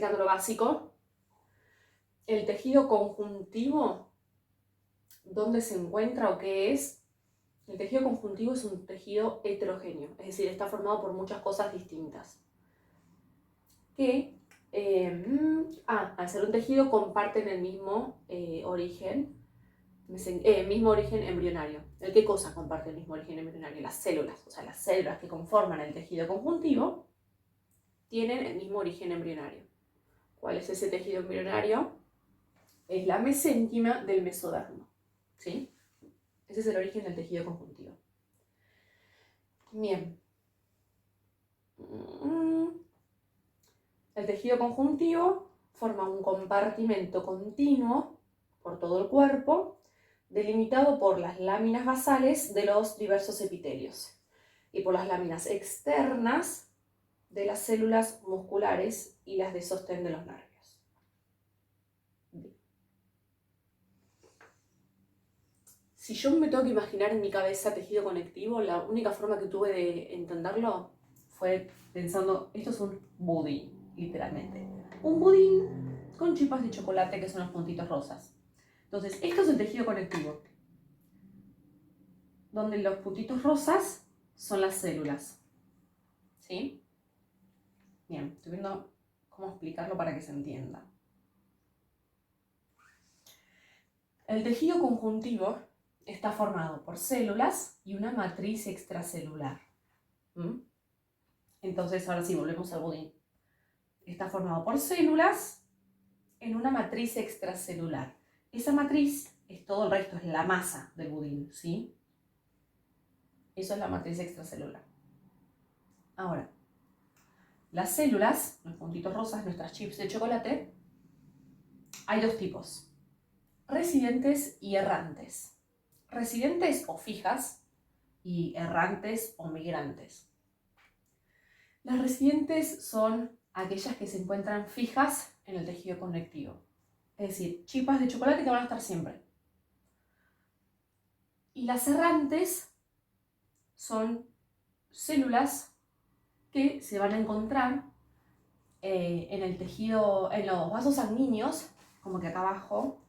explicando lo básico. El tejido conjuntivo, ¿dónde se encuentra o qué es? El tejido conjuntivo es un tejido heterogéneo, es decir, está formado por muchas cosas distintas. Que, al ser un tejido, comparten el mismo origen embrionario. ¿El qué cosa comparte el mismo origen embrionario? Las células, o sea, las células que conforman el tejido conjuntivo tienen el mismo origen embrionario. ¿Cuál es ese tejido embrionario? Es la mesénquima del mesodermo, ¿sí? Ese es el origen del tejido conjuntivo. Bien. El tejido conjuntivo forma un compartimento continuo por todo el cuerpo, delimitado por las láminas basales de los diversos epitelios y por las láminas externas de las células musculares y las de sostén de los nervios. Bien. Si yo me tengo que imaginar en mi cabeza tejido conectivo, la única forma que tuve de entenderlo fue pensando, esto es un budín, literalmente. Un budín con chipas de chocolate que son los puntitos rosas. Entonces, esto es el tejido conectivo, donde los puntitos rosas son las células. ¿Sí? Bien, estoy viendo cómo explicarlo para que se entienda. El tejido conjuntivo está formado por células y una matriz extracelular. Entonces, ahora sí, volvemos al budín. Está formado por células en una matriz extracelular. Esa matriz es todo el resto, es la masa del budín, ¿sí? Eso es la matriz extracelular. Ahora, las células, los puntitos rosas, nuestras chips de chocolate, hay dos tipos: residentes y errantes. Residentes o fijas y errantes o migrantes. Las residentes son aquellas que se encuentran fijas en el tejido conectivo. Es decir, chipas de chocolate que van a estar siempre. Y las errantes son células que se van a encontrar en el tejido, en los vasos sanguíneos, como que acá abajo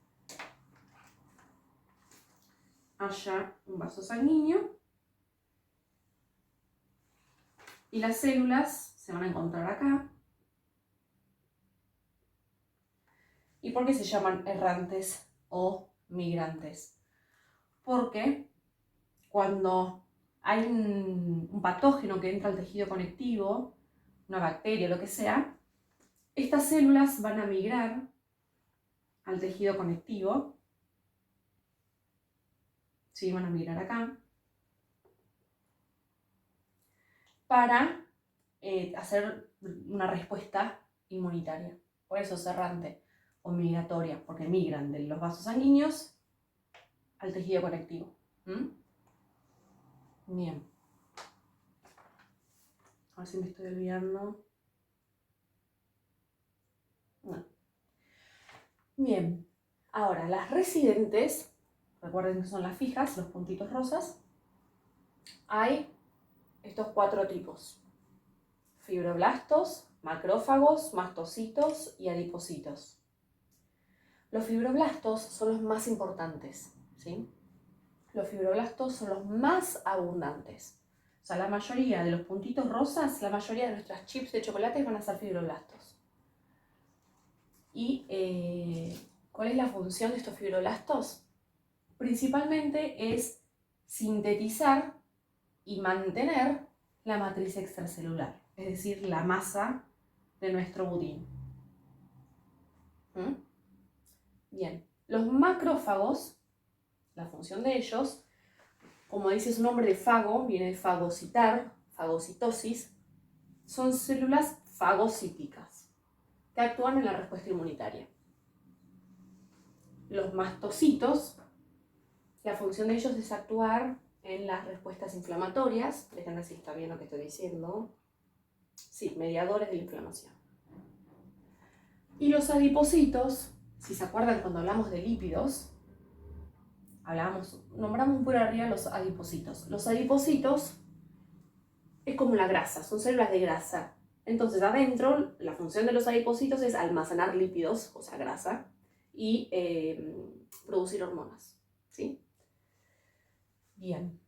haya un vaso sanguíneo. Y las células se van a encontrar acá. ¿Y por qué se llaman errantes o migrantes? Porque cuando hay un patógeno que entra al tejido conectivo, una bacteria, lo que sea, estas células van a migrar al tejido conectivo. Sí, van a migrar acá. Para hacer una respuesta inmunitaria. Por eso es errante o migratoria, porque migran de los vasos sanguíneos al tejido conectivo. Bien. A ver si me estoy olvidando. No. Bien. Ahora, las residentes, recuerden que son las fijas, los puntitos rosas. Hay estos cuatro tipos: fibroblastos, macrófagos, mastocitos y adipocitos. Los fibroblastos son los más importantes, ¿sí? Los fibroblastos son los más abundantes. O sea, la mayoría de los puntitos rosas, la mayoría de nuestras chips de chocolate van a ser fibroblastos. ¿Y cuál es la función de estos fibroblastos? Principalmente es sintetizar y mantener la matriz extracelular, es decir, la masa de nuestro budín. Bien, los macrófagos, la función de ellos, como dice su nombre de fago, viene de fagocitar, fagocitosis, son células fagocíticas que actúan en la respuesta inmunitaria. Los mastocitos, la función de ellos es actuar en las respuestas inflamatorias. Déjenme ver si está bien lo que estoy diciendo. Sí, mediadores de la inflamación. Y los adipocitos, si se acuerdan cuando hablamos de lípidos, nombramos por arriba los adipocitos. Los adipocitos es como la grasa, son células de grasa Entonces adentro la función de los adipocitos es almacenar lípidos, o sea grasa, y producir hormonas, ¿sí? Bien.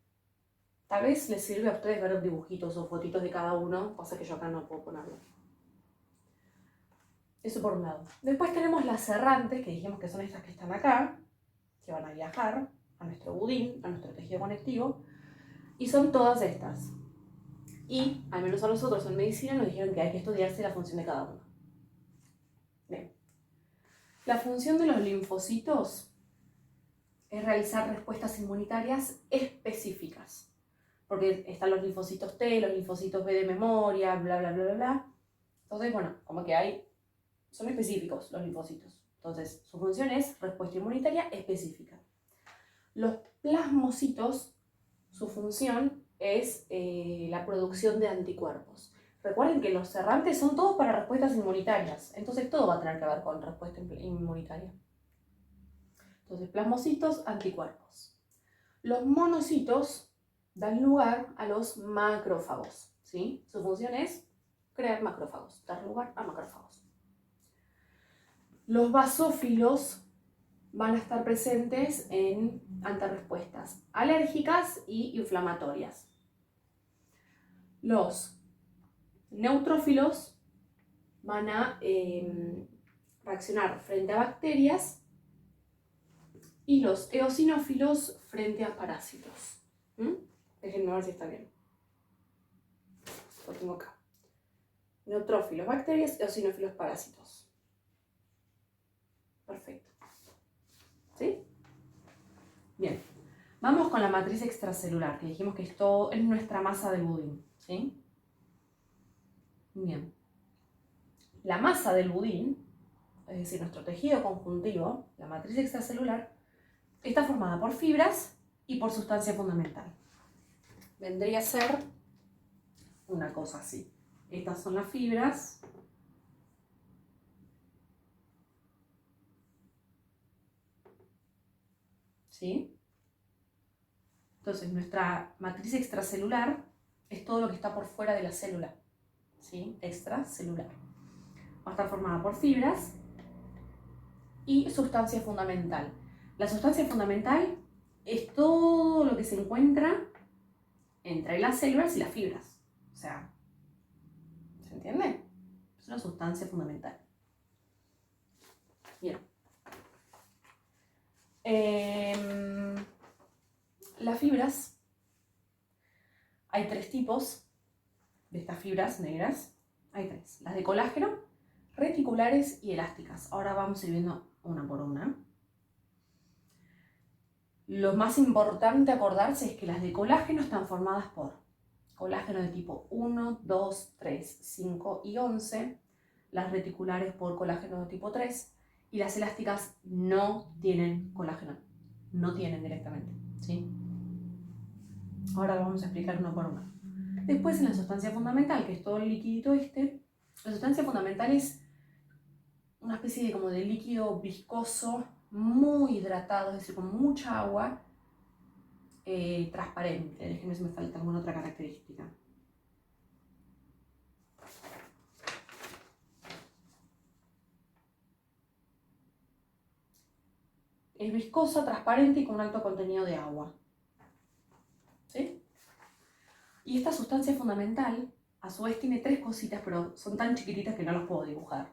Tal vez les sirve a ustedes ver dibujitos o fotitos de cada uno, pasa que yo acá no puedo ponerlo. Eso por un lado. Después tenemos las errantes, que dijimos que son estas que están acá, que van a viajar a nuestro budín, a nuestro tejido conectivo, y son todas estas. Y, al menos a nosotros en medicina, nos dijeron que hay que estudiarse la función de cada uno. Bien. La función de los linfocitos es realizar respuestas inmunitarias específicas. Porque están los linfocitos T, los linfocitos B de memoria, bla, bla, bla, bla, bla. Entonces, bueno, como que son específicos los linfocitos. Entonces, su función es respuesta inmunitaria específica. Los plasmocitos, su función es la producción de anticuerpos. Recuerden que los errantes son todos para respuestas inmunitarias, entonces todo va a tener que ver con respuesta inmunitaria. Entonces, plasmocitos, anticuerpos. Los monocitos dan lugar a los macrófagos, ¿sí? Su función es crear macrófagos, dar lugar a macrófagos. Los basófilos van a estar presentes ante respuestas alérgicas y inflamatorias. Los neutrófilos van a reaccionar frente a bacterias y los eosinófilos frente a parásitos. Déjenme ver si está bien. Lo tengo acá. Neutrófilos, bacterias, eosinófilos, parásitos. Perfecto. ¿Sí? Bien. Vamos con la matriz extracelular, que dijimos que esto es nuestra masa del budín. ¿Sí? Bien. La masa del budín, es decir, nuestro tejido conjuntivo, la matriz extracelular, está formada por fibras y por sustancia fundamental. Vendría a ser una cosa así. Estas son las fibras. ¿Sí? Entonces, nuestra matriz extracelular es todo lo que está por fuera de la célula. ¿Sí? Extracelular. Va a estar formada por fibras y sustancia fundamental. La sustancia fundamental es todo lo que se encuentra entre las células y las fibras. O sea, ¿se entiende? Es una sustancia fundamental. Bien. Las fibras, hay tres tipos de estas fibras negras. Hay tres. Las de colágeno, reticulares y elásticas. Ahora vamos a ir viendo una por una. Lo más importante acordarse es que las de colágeno están formadas por colágeno de tipo 1, 2, 3, 5 y 11. Las reticulares por colágeno de tipo 3. Y las elásticas no tienen colágeno. No tienen directamente. ¿Sí? Ahora vamos a explicar uno por uno. Después en la sustancia fundamental, que es todo el liquidito la sustancia fundamental es una especie de como de líquido viscoso, muy hidratado, es decir, con mucha agua, transparente. Déjenme si me falta alguna otra característica. Es viscosa, transparente y con un alto contenido de agua. ¿Sí? Y esta sustancia fundamental, a su vez, tiene tres cositas, pero son tan chiquititas que no las puedo dibujar.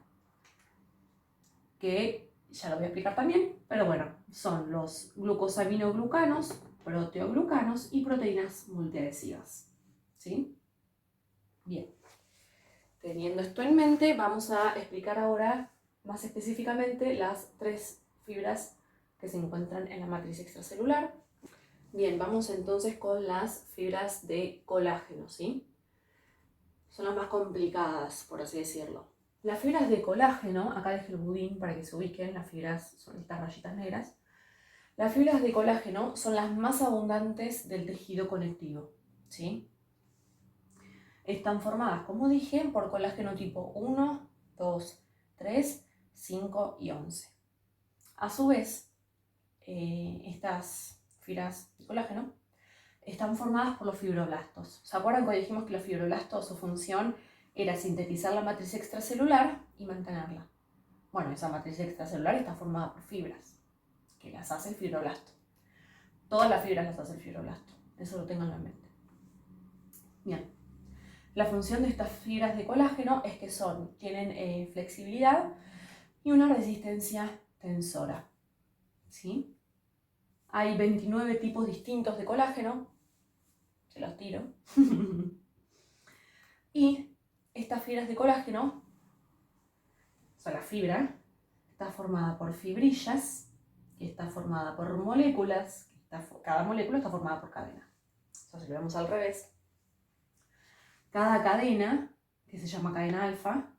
Que ya lo voy a explicar también, pero bueno, son los glucosaminoglucanos, proteoglucanos y proteínas multiadhesivas. ¿Sí? Bien. Teniendo esto en mente, vamos a explicar ahora más específicamente las tres fibras que se encuentran en la matriz extracelular. Bien, vamos entonces con las fibras de colágeno, ¿sí? Son las más complicadas, por así decirlo. Las fibras de colágeno, acá dejé el budín para que se ubiquen, las fibras son estas rayitas negras. Las fibras de colágeno son las más abundantes del tejido conectivo, ¿sí? Están formadas, como dije, por colágeno tipo 1, 2, 3, 5 y 11. A su vez, estas fibras de colágeno están formadas por los fibroblastos. ¿Se acuerdan cuando dijimos que los fibroblastos, su función era sintetizar la matriz extracelular y mantenerla. Bueno, esa matriz extracelular está formada por fibras, que las hace el fibroblasto. Todas las fibras las hace el fibroblasto, eso lo tengan en mente. Bien, la función de estas fibras de colágeno es que tienen flexibilidad y una resistencia tensora, ¿sí? Hay 29 tipos distintos de colágeno, se los tiro. Y estas fibras de colágeno, o sea, la fibra, está formada por fibrillas, que está formada por moléculas, cada molécula está formada por cadena. O sea, si lo vemos al revés, cada cadena, que se llama cadena alfa,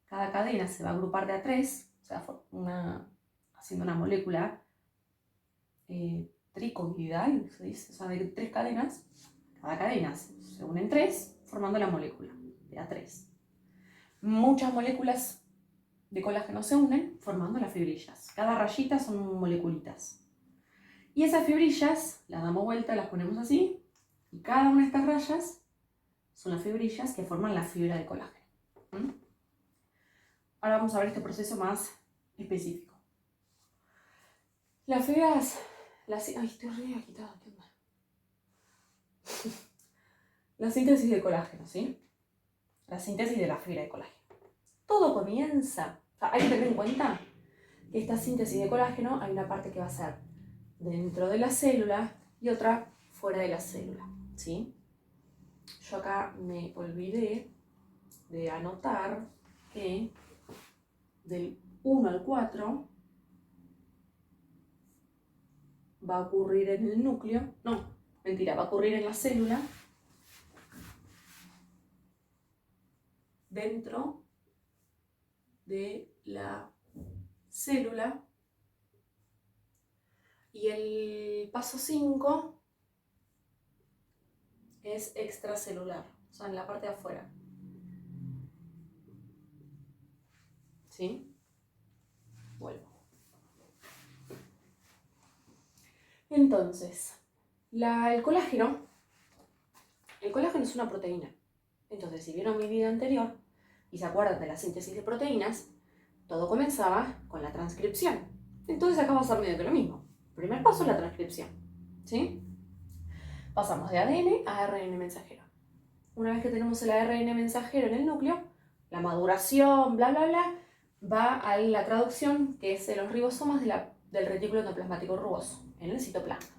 cada cadena se va a agrupar de a tres, o sea, haciendo una molécula tricoidal, se dice, o sea, de tres cadenas. Cada cadena se une en tres, formando la molécula de a tres. Muchas moléculas de colágeno se unen formando las fibrillas. Cada rayita son moleculitas. Y esas fibrillas las damos vuelta, las ponemos así, y cada una de estas rayas son las fibrillas que forman la fibra de colágeno. Ahora vamos a ver este proceso más específico. Las fibras... Ay, estoy re agitada, ¿qué onda? La síntesis de colágeno, ¿sí? La síntesis de la fibra de colágeno. Todo comienza... O sea, hay que tener en cuenta que esta síntesis de colágeno hay una parte que va a ser dentro de la célula y otra fuera de la célula, ¿sí? Yo acá me olvidé de anotar que del 1 al 4 va a ocurrir en el núcleo, no, mentira, va a ocurrir en la célula, dentro de la célula, y el paso 5 es extracelular, o sea, en la parte de afuera. ¿Sí? Vuelvo. Entonces, el colágeno es una proteína. Entonces, si vieron mi video anterior y se acuerdan de la síntesis de proteínas, todo comenzaba con la transcripción. Entonces acá va a ser medio que lo mismo. El primer paso es la transcripción, ¿sí? Pasamos de ADN a ARN mensajero. Una vez que tenemos el ARN mensajero en el núcleo, la maduración, bla, bla, bla, va a la traducción, que es en los ribosomas del retículo endoplasmático rugoso, en el citoplasma.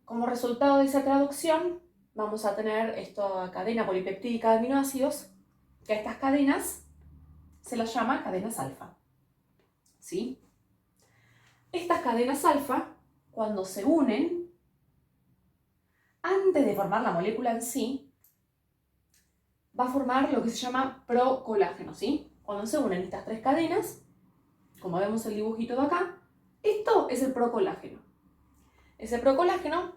Como resultado de esa traducción, vamos a tener esta cadena polipeptídica de aminoácidos, que a estas cadenas se las llama cadenas alfa, ¿sí? Estas cadenas alfa, cuando se unen, antes de formar la molécula en sí, va a formar lo que se llama procolágeno, ¿sí? Cuando se unen estas tres cadenas, como vemos el dibujito de acá, esto es el procolágeno. Ese procolágeno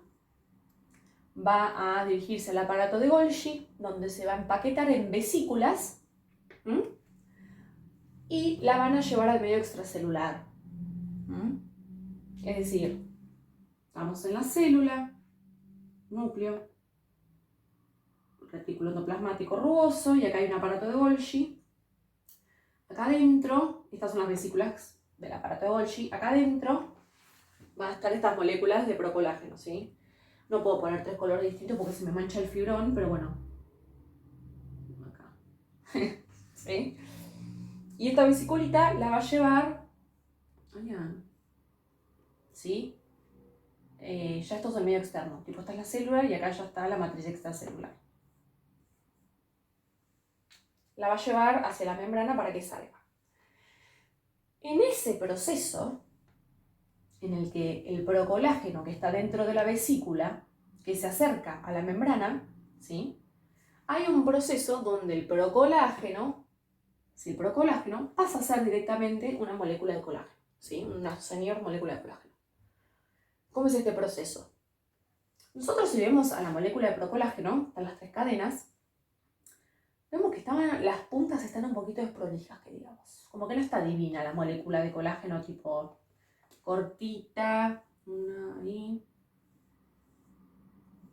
va a dirigirse al aparato de Golgi, donde se va a empaquetar en vesículas, y la van a llevar al medio extracelular. Es decir, estamos en la célula, núcleo, retículo endoplasmático rugoso, y acá hay un aparato de Golgi. Acá adentro, estas son las vesículas del aparato de Golgi, acá adentro van a estar estas moléculas de procolágeno, ¿sí? No puedo poner tres colores distintos porque se me mancha el fibrón, pero bueno. Acá. ¿Sí? Y esta vesiculita la va a llevar... ¿Sí? Ya esto es el medio externo. Tipo, esta es la célula y acá ya está la matriz extracelular. La va a llevar hacia la membrana para que salga. En ese proceso, en el que el procolágeno que está dentro de la vesícula, que se acerca a la membrana, ¿sí? Hay un proceso donde el procolágeno pasa a ser directamente una molécula de colágeno, ¿sí? Una señor molécula de colágeno. ¿Cómo es este proceso? Nosotros, si vemos a la molécula de procolágeno, están las tres cadenas, vemos que las puntas están un poquito desprolijas, que digamos. Como que no está divina la molécula de colágeno, tipo cortita, una ahí,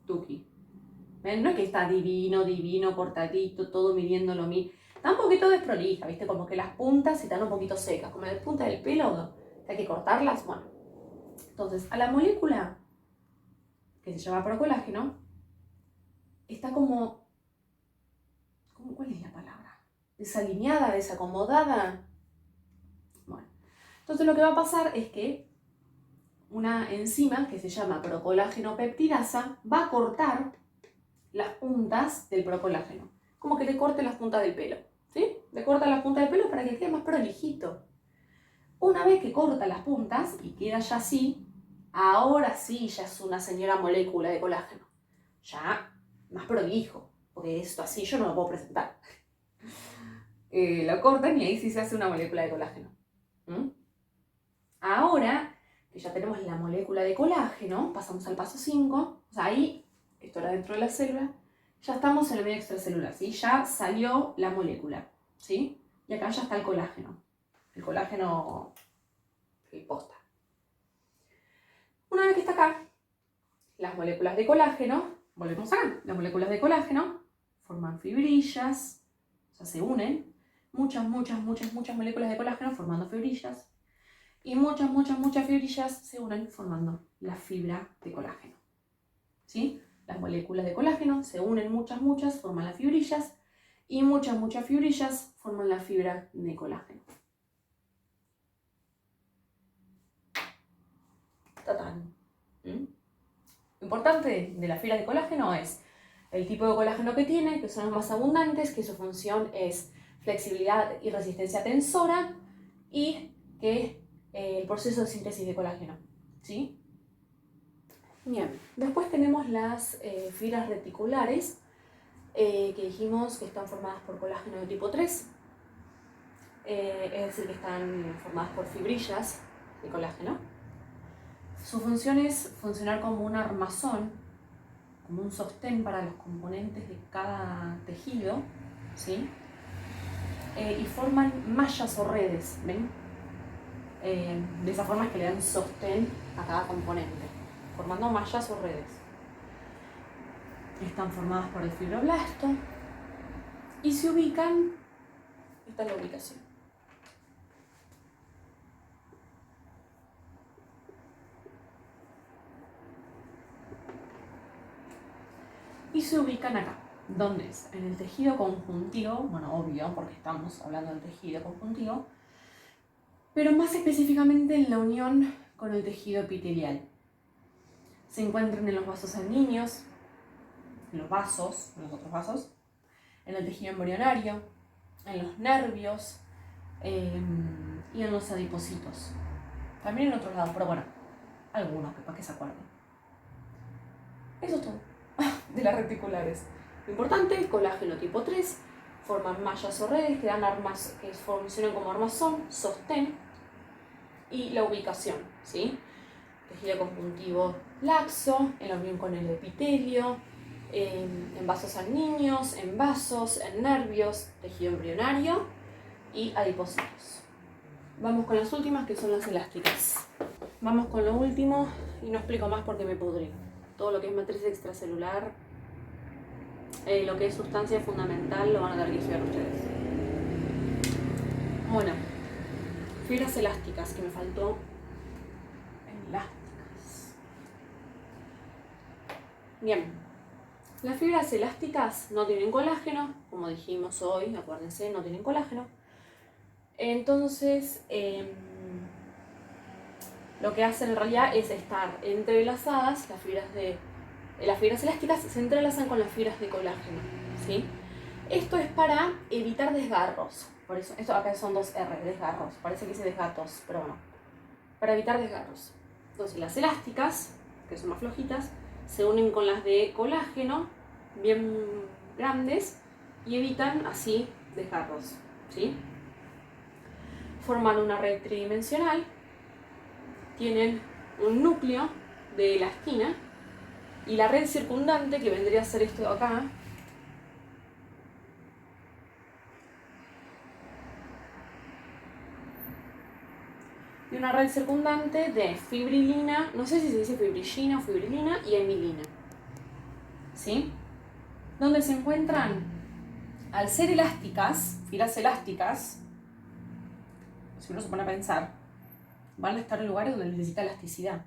tuki. ¿Ven? No es que está divino, divino, cortadito, todo midiendo lo mismo. Está un poquito desprolija, ¿viste? Como que las puntas están un poquito secas, como las puntas del pelo, que hay que cortarlas. Bueno, entonces a la molécula que se llama procolágeno está como ¿cuál es la palabra? Desalineada, desacomodada. Bueno, entonces lo que va a pasar es que una enzima que se llama procolágeno peptidasa va a cortar las puntas del procolágeno. Como que le corte las puntas del pelo, ¿sí? Le corta las puntas del pelo para que quede más prolijito. Una vez que corta las puntas y queda ya así, ahora sí ya es una señora molécula de colágeno. Ya más prolijo, porque esto así yo no lo puedo presentar. Lo cortan y ahí sí se hace una molécula de colágeno. Ahora que ya tenemos la molécula de colágeno, pasamos al paso 5, o sea, ahí, esto era dentro de la célula, ya estamos en el medio extracelular, ¿sí? Ya salió la molécula, ¿sí? Y acá ya está el colágeno posta. Una vez que está acá, las moléculas de colágeno, volvemos acá, las moléculas de colágeno forman fibrillas, o sea, se unen, muchas moléculas de colágeno formando fibrillas, y muchas fibrillas se unen formando la fibra de colágeno, ¿sí? Las moléculas de colágeno se unen muchas, forman las fibrillas, y muchas fibrillas forman la fibra de colágeno. ¡Tatán! Lo importante de las fibras de colágeno es el tipo de colágeno que tiene, que son los más abundantes, que su función es flexibilidad y resistencia tensora, y que el proceso de síntesis de colágeno, ¿sí? Bien, después tenemos las fibras reticulares, que dijimos que están formadas por colágeno de tipo 3, es decir, que están formadas por fibrillas de colágeno. Su función es funcionar como un armazón, como un sostén para los componentes de cada tejido, ¿sí? Y forman mallas o redes, ¿ven? De esa forma es que le dan sostén a cada componente, formando mallas o redes. Están formadas por el fibroblasto y se ubican, esta es la ubicación. Y se ubican acá. ¿Dónde es? En el tejido conjuntivo, bueno, obvio, porque estamos hablando del tejido conjuntivo, pero más específicamente en la unión con el tejido epitelial. Se encuentran en los vasos sanguíneos, en los otros vasos, en el tejido embrionario, en los nervios y en los adipocitos. También en otros lados, pero bueno, algunos, para que se acuerden. Eso es todo de las reticulares. Lo importante, colágeno tipo 3, forman mallas o redes que dan armas, que funcionan como armazón, sostén, y la ubicación, ¿sí? Tejido conjuntivo laxo, en la unión con el epitelio, en vasos sanguíneos, en vasos, en nervios, tejido embrionario y adipocitos. Vamos con las últimas, que son las elásticas. Vamos con lo último y no explico más porque me pudrí. Todo lo que es matriz extracelular, lo que es sustancia fundamental, lo van a tener que estudiar ustedes. Bueno, fibras elásticas, que me faltó. Elásticas. Bien, las fibras elásticas no tienen colágeno, como dijimos hoy, acuérdense, no tienen colágeno. Entonces, lo que hacen en realidad es estar entrelazadas. Las fibras elásticas se entrelazan con las fibras de colágeno, ¿sí? Esto es para evitar desgarros. Por eso, esto acá son 2 R, desgarros. Parece que dice desgatos, pero bueno. Para evitar desgarros. Entonces, las elásticas, que son más flojitas, se unen con las de colágeno, bien grandes, y evitan así desgarros, ¿sí? Forman una red tridimensional, tienen un núcleo de elastina, y la red circundante, que vendría a ser esto de acá, y una red circundante de fibrilina, no sé si se dice fibrillina o fibrilina, y hemilina, ¿sí? donde se encuentran, al ser elásticas, fibras elásticas, si uno se pone a pensar, van a estar en lugares donde necesita elasticidad.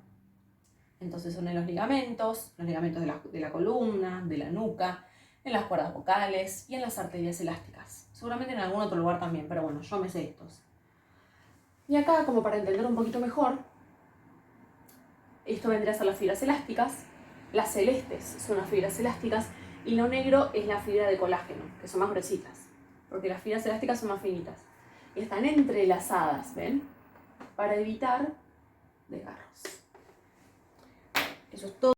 Entonces son en los ligamentos de la columna, de la nuca, en las cuerdas vocales y en las arterias elásticas. Seguramente en algún otro lugar también, pero bueno, yo me sé estos. Y acá, como para entender un poquito mejor, esto vendría a ser las fibras elásticas, las celestes son las fibras elásticas y lo negro es la fibra de colágeno, que son más gruesitas, porque las fibras elásticas son más finitas. Y están entrelazadas, ¿ven? Para evitar desgarros. Eso es todo.